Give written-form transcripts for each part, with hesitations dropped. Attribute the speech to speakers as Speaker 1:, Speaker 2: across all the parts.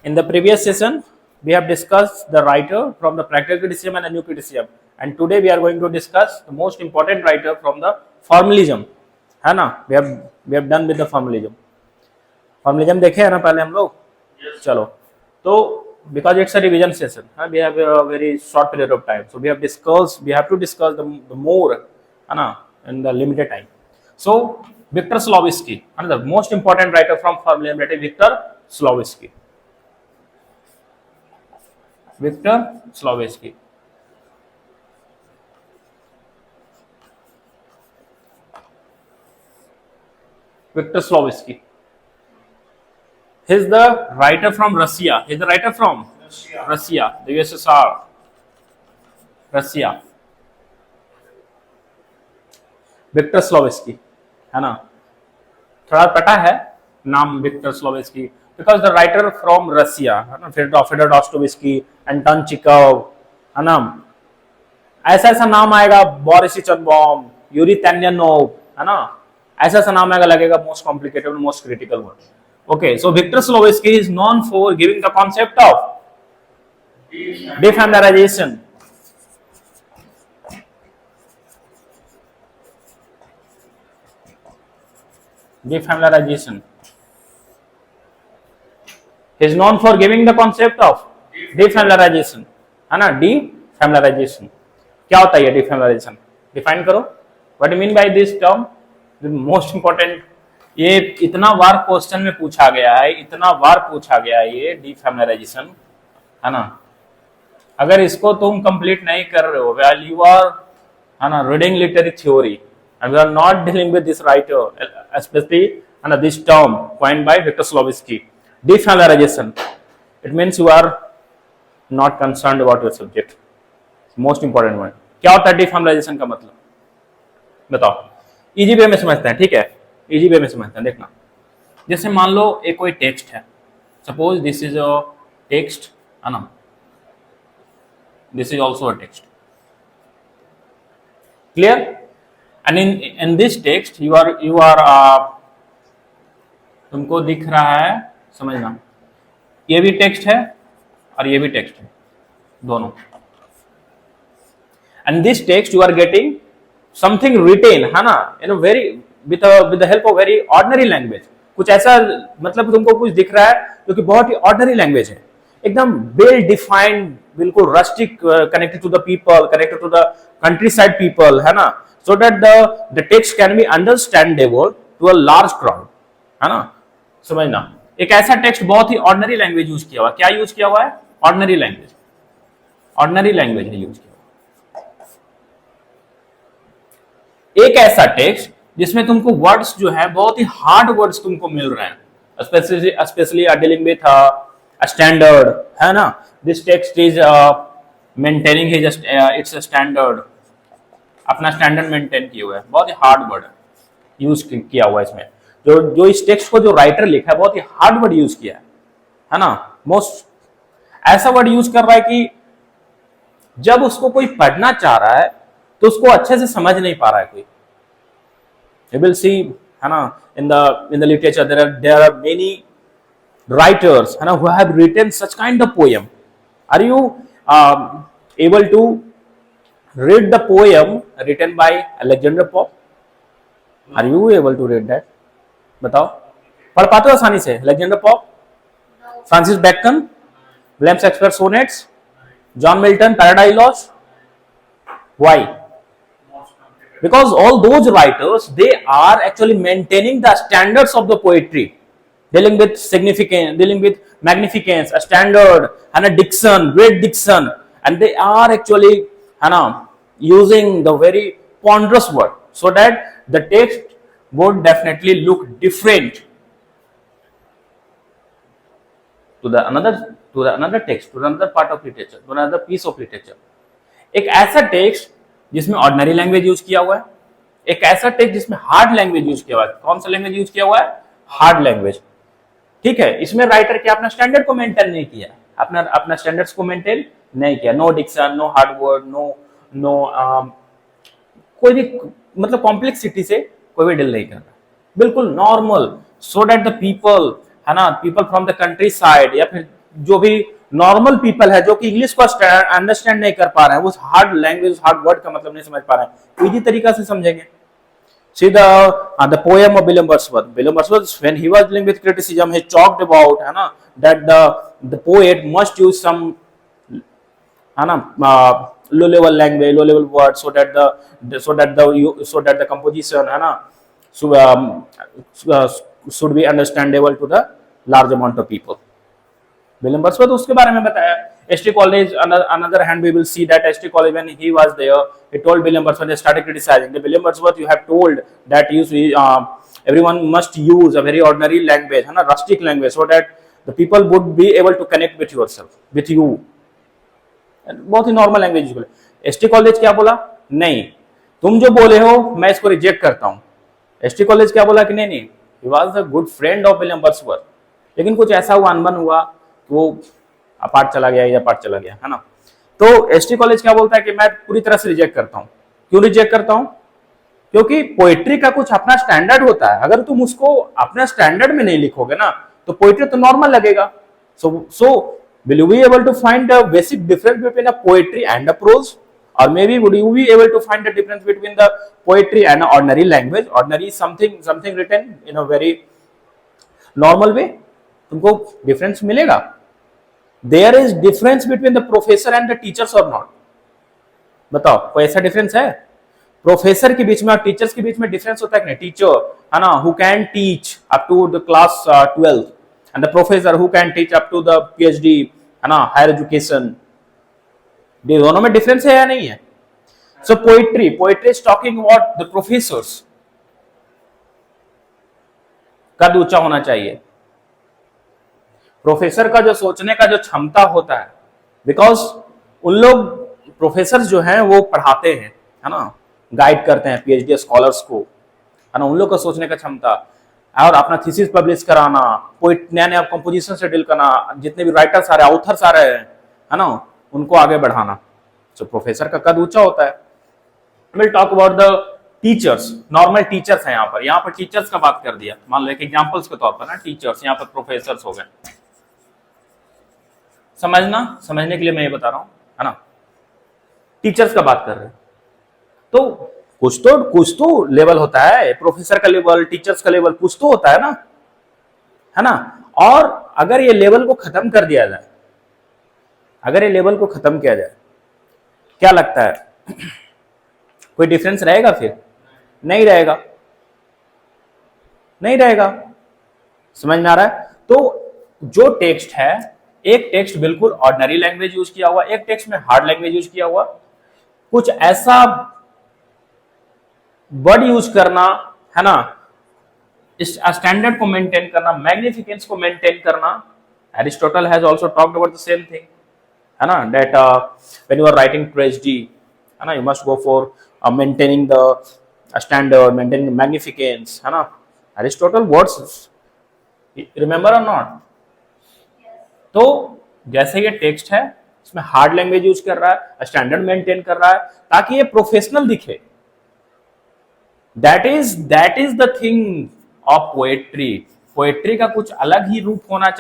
Speaker 1: In the previous session, we have discussed the writer from the practical criticism and the new criticism, and today we are going to discuss the most important writer from the formalism. है ना? We have done with the formalism. Formalism देखे है ना पहले हम लोग? चलो, तो because it's a revision session, we have a very short period of time, so we have to discuss the more, है ना, in the limited time. So Victor Slawski, another most important writer from formalism, that is Victor Slawski. Victor Slawski. Victor Slawski. He is the writer from Russia. He is the writer from Russia, the USSR. Russia. Victor Slawski, है ना? थोड़ा पता है नाम Victor Slawski, because the writer from Russia, है ना, Fyodor Dostoevsky, Anton Chekhov, है ना, ऐसा नाम आएगा, बोरिस चनबॉम, यूरी तन्यानोव, है ना, ऐसा नाम आएगा, लगेगा most complicated and most critical one. Okay, so Victor Slawski is known for giving the concept of defamiliarization. Defamiliarization. He is known for giving the concept of defamiliarization, है ना? Defamiliarization. क्या होता है ये defamiliarization? Define करो. What do you mean by this term? The most important. ये इतना बार question में पूछा गया है, ये defamiliarization, है ना? अगर इसको तुम कंप्लीट नहीं कर रहे हो, while you are, है ना, reading literary theory, and we are not dealing with this writer, especially under this term coined by Victor Slawski, defamiliarization, it means you are not concerned about your subject. Most important one. क्या होता है defamiliarization का मतलब? बताओ. Easy way में समझते हैं, ठीक है? इजी वे में समझते हैं, देखना. जैसे मान लो एक कोई टेक्स्ट है, suppose this is a text, है ना, this is also a text, clear? And in this text you are तुमको दिख रहा है, समझना, ये भी टेक्स्ट है और ये भी टेक्स्ट है, दोनों. And this text you are getting something written, है ना, in a very with the help of very ordinary language. कुछ ऐसा, मतलब तुमको कुछ दिख रहा है जो कि बहुत ही ऑर्डिनरी लैंग्वेज है, एकदम वेल डिफाइंड, बिल्कुल rustic, connected to the people, connected to the countryside people, है ना, so that the text can be understandable to a large crowd, है ना, समझना. एक ऐसा टेक्स्ट बहुत ही ऑर्डिनरी लैंग्वेज यूज किया हुआ. क्या यूज किया हुआ है? ऑर्डिनरी लैंग्वेज है यूज किया हुआ. एक ऐसा टेक्स्ट जिसमें तुमको वर्ड्स जो है बहुत ही हार्ड वर्ड्स तुमको मिल रहे हैं, स्पेशली डीलिंग विथ स्टैंडर्ड, है ना. This text is maintaining it's standard, अपना स्टैंडर्ड मेंटेन किए हुए है. बहुत ही हार्ड वर्ड यूज किया हुआ है इसमें. जो इस टेक्स्ट को जो राइटर लिखा है, बहुत ही हार्ड वर्ड यूज किया है ना. मोस्ट ऐसा वर्ड यूज कर रहा है कि जब उसको कोई पढ़ना चाह रहा है तो उसको अच्छे से समझ नहीं पा रहा है कोई. You will see, है ना, in the literature there are many writers, है ना, who have written such kind of poem. Are you able to read the poem written by Alexander Pope? Are you able to read that? बताओ, पढ़ पाते हो आसानी से? Alexander Pope, Francis Bacon, William Shakespeare sonnets, John Milton Paradise Lost. Why? Because all those writers, they are actually maintaining the standards of the poetry, dealing with significance, dealing with magnificence, a standard, and a diction, great diction, and they are actually, using the very ponderous word, so that the text would definitely look different to the another text, to another part of literature, to another piece of literature. एक ऐसा text जिसमें ordinary language use किया हुआ है, एक ऐसा text जिसमें hard language use किया हुआ है. कौन सा लैंग्वेज यूज किया हुआ है? हार्ड लैंग्वेज, ठीक है. इसमें राइटर क्या अपना स्टैंडर्ड को मेंटेन नहीं किया, अपना स्टैंडर्ड्स को मेंटेन नहीं किया. No diction, no hard word, no कोई भी, मतलब कॉम्प्लेक्सिटी से कोई भी डील नहीं कर रहा, बिल्कुल normal, so that the people, है ना, people from the country side या फिर जो भी नॉर्मल पीपल है जो कि इंग्लिश को अंडरस्टैंड नहीं कर पा रहे हैं, उस हार्ड लैंग्वेज हार्ड वर्ड का मतलब नहीं समझ पा रहे हैं, तो इजी तरीका से समझेंगे. See the poem of William Wordsworth. William Wordsworth, when he was dealing with criticism, he talked about है ना that the poet must use some है ना low level language, low level words so that the composition है ना so, uh, should be understandable to the large amount of people. William Wordsworth उसके बारे में बताया. ST college, another hand we will see that ST College when he was there, he told William Wordsworth, they started criticizing the William Wordsworth, you have told that everyone must use a very ordinary language, है ना, rustic language, so that the people would be able to connect with yourself, with you. बहुत ही normal language बोले. ST college क्या बोला? नहीं, तुम जो बोले हो मैं इसको रिजेक्ट करता हूं. एसटी कॉलेज क्या बोला कि नहीं नहीं, he was a good friend of William Wordsworth, लेकिन कुछ ऐसा हुआ, अनबन हुआ, वो अपार्ट चला गया या पार्ट चला गया, है ना. तो एसटी कॉलेज क्या बोलता है कि मैं पूरी तरह से रिजेक्ट करता हूं. क्यों रिजेक्ट करता हूं? क्योंकि पोएट्री का कुछ अपना स्टैंडर्ड होता है. अगर तुम उसको अपने स्टैंडर्ड में नहीं लिखोगे ना तो पोएट्री तो नॉर्मल लगेगा. सो will you be able to find the basic difference between a poetry and a prose, or maybe would you be able to find the difference between the poetry and an ordinary language? Ordinary something written in a very normal way. तुमको difference मिलेगा. There is difference between the professor and the teachers or not? बताओ, कोई ऐसा difference है? Professor के बीच में और teachers के बीच में डिफरेंस होता है कि नहीं? टीचर है ना who can teach up to the class 12 and the professor who can teach up to the PhD, है ना, हायर एजुकेशन. दोनों में डिफरेंस है या नहीं है? So poetry is talking about the professors. कद ऊंचा होना चाहिए. प्रोफेसर का जो सोचने का जो क्षमता होता है, बिकॉज उन लोग प्रोफेसर जो हैं वो पढ़ाते हैं, है ना, गाइड करते हैं पीएचडी स्कॉलर्स को, है ना, उन लोग का सोचने का क्षमता और अपना थीसिस पब्लिश कराना, पोइट नया नया कंपोजिशन से डील करना, जितने भी राइटर्स आ रहे हैं, ऑथर्स आ रहे हैं, है ना, उनको आगे बढ़ाना. तो प्रोफेसर का कद ऊंचा होता है. Will talk about the teachers. Normal teachers हैं यहाँ पर टीचर्स का बात कर दिया, मान लो एक एग्जांपल्स के तौर पर ना, टीचर्स, यहाँ पर प्रोफेसर्स हो गए. समझने के लिए मैं ये बता रहा हूं, है ना. टीचर्स का बात कर रहे हैं तो कुछ तो लेवल होता है. प्रोफेसर का लेवल, टीचर्स का लेवल कुछ तो होता है ना. और अगर ये लेवल को खत्म कर दिया जाए, क्या लगता है कोई डिफरेंस रहेगा? फिर नहीं रहेगा. समझ में आ रहा है? तो जो टेक्स्ट है, एक टेक्स्ट बिल्कुल ऑर्डिनरी लैंग्वेज यूज किया हुआ, एक टेक्स्ट में हार्ड लैंग्वेज यूज किया हुआ, कुछ ऐसा वर्ड यूज करना, है ना, इस स्टैंडर्ड को मेंटेन करना, मैग्निफिकेंस को मेंटेन करना. Aristotle has also talked about the same thing, है ना, that when you are writing tragedy, है ना, you must go for maintaining the standard, maintaining magnificence, है ना. Aristotle words, remember or not? तो जैसे ये टेक्स्ट है, इसमें हार्ड लैंग्वेज यूज कर रहा है, स्टैंडर्ड मेंटेन कर रहा है ताकि ये प्रोफेशनल दिखे. That is the thing of poetry. Poetry का कुछ अलग ही रूप होना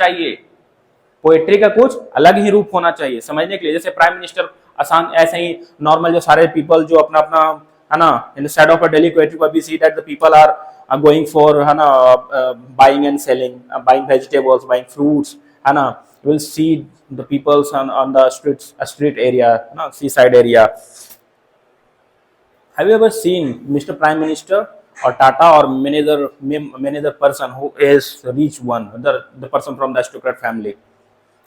Speaker 1: चाहिए. समझने के लिए जैसे प्राइम मिनिस्टर आसान, ऐसे ही नॉर्मल जो सारे पीपल जो अपना है ना, inside of a daily poetry we see that the people are going for, है ना, buying and selling, buying vegetables, buying fruits, है ना. You will see the peoples on the street area, no, seaside area. Have you ever seen Mr. Prime Minister or Tata or many other person who is rich one, the person from the aristocrat family?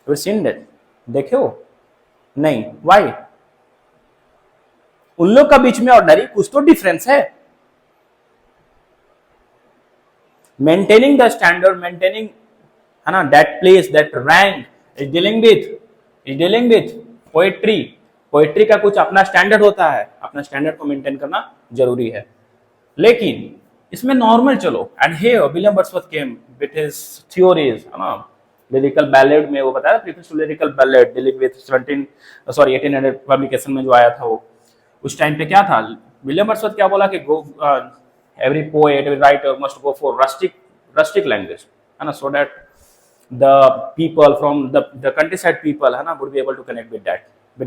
Speaker 1: Have you seen that? देखे हो? नहीं. Why? उन लोग का बीच में ordinary कुछ तो difference है. Maintaining the standard, maintaining, है ना, that place, that rank is dealing with poetry का कुछ अपना स्टैंडर्ड होता है. अपना स्टैंडर्ड को मेंटेन करना जरूरी है. लेकिन इसमें नॉर्मल चलो. And here William Wordsworth came with his theories, है ना, लिरिकल बैलेड में वो बताया, preface to lyrical ballad dealing with 1800 publication में जो आया था वो. उस टाइम पे क्या था, विलियम वर्ड्सवर्थ क्या बोला कि go every poet, every writer must go for rustic language, है ना, so that the people from the countryside people है ना would be able to connect with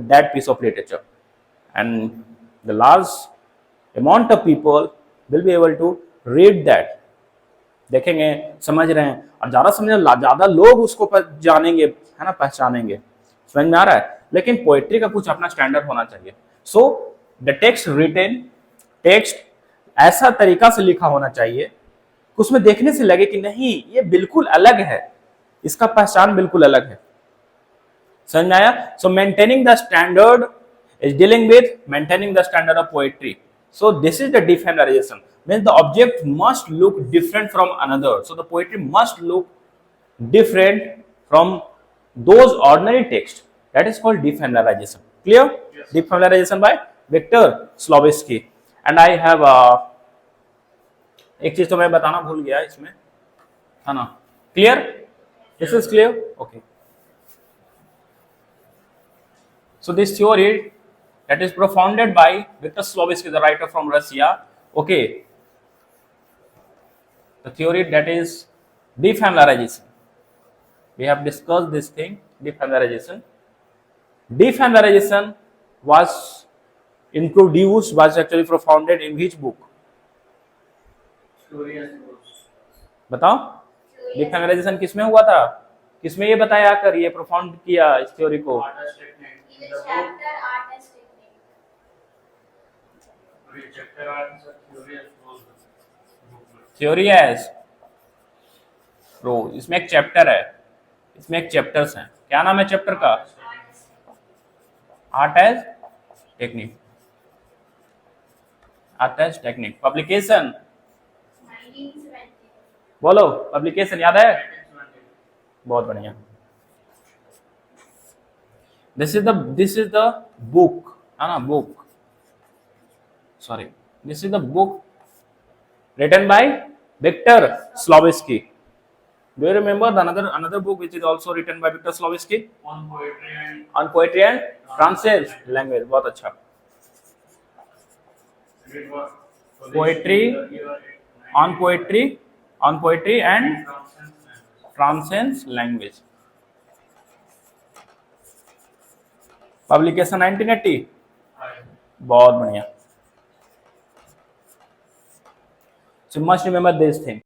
Speaker 1: that piece of literature, and the large amount of people will be able to read that, देखेंगे, समझ रहे हैं, और ज्यादा समझने ज्यादा लोग उसको जानेंगे, है ना, पहचानेंगे। समझ में आ रहा है? लेकिन पोएट्री का कुछ अपना स्टैंडर्ड होना चाहिए। So the text written, text ऐसा तरीका से लिखा होना चाहिए कि उसमें देखने से लगे कि नहीं ये बिल्कुल अलग है, इसका पहचान बिल्कुल अलग है। समझ में आया? सो maintaining the standard is dealing with maintaining the standard of poetry. So this is the defamiliarization, means the object must look different from another, so the poetry must look different from those ordinary text. That is called defamiliarization. Clear? Yes. Defamiliarization by Victor Slowinski. And I have एक चीज तो मैं बताना भूल गया इसमें, है ना? Clear? This is clear? Okay. So this theory that is propounded by Viktor Slowinski, the writer from Russia. Okay, the theory that is defamiliarization. We have discussed this thing, defamiliarization. Defamiliarization was introduced, was actually propounded in which book? बताओ, defamiliarization किसमें हुआ था? किसमें ये बताया कर ये profound किया इस थ्योरी को? थ्योरी एज प्रो, इसमें एक चैप्टर है, इसमें एक चैप्टर्स हैं। क्या नाम है चैप्टर का? Art as technique. Art as technique. Publication बोलो, पब्लिकेशन याद है? बहुत बढ़िया। दिस इज द बुक, है ना, book, sorry, this is the book written by Victor Slowinski. Do you remember the another book which is also written by Victor Slowinski? On poetry and Francis language. बहुत अच्छा। poetry and Francis language. Publication 1980। बहुत बढ़िया। So you must remember this thing.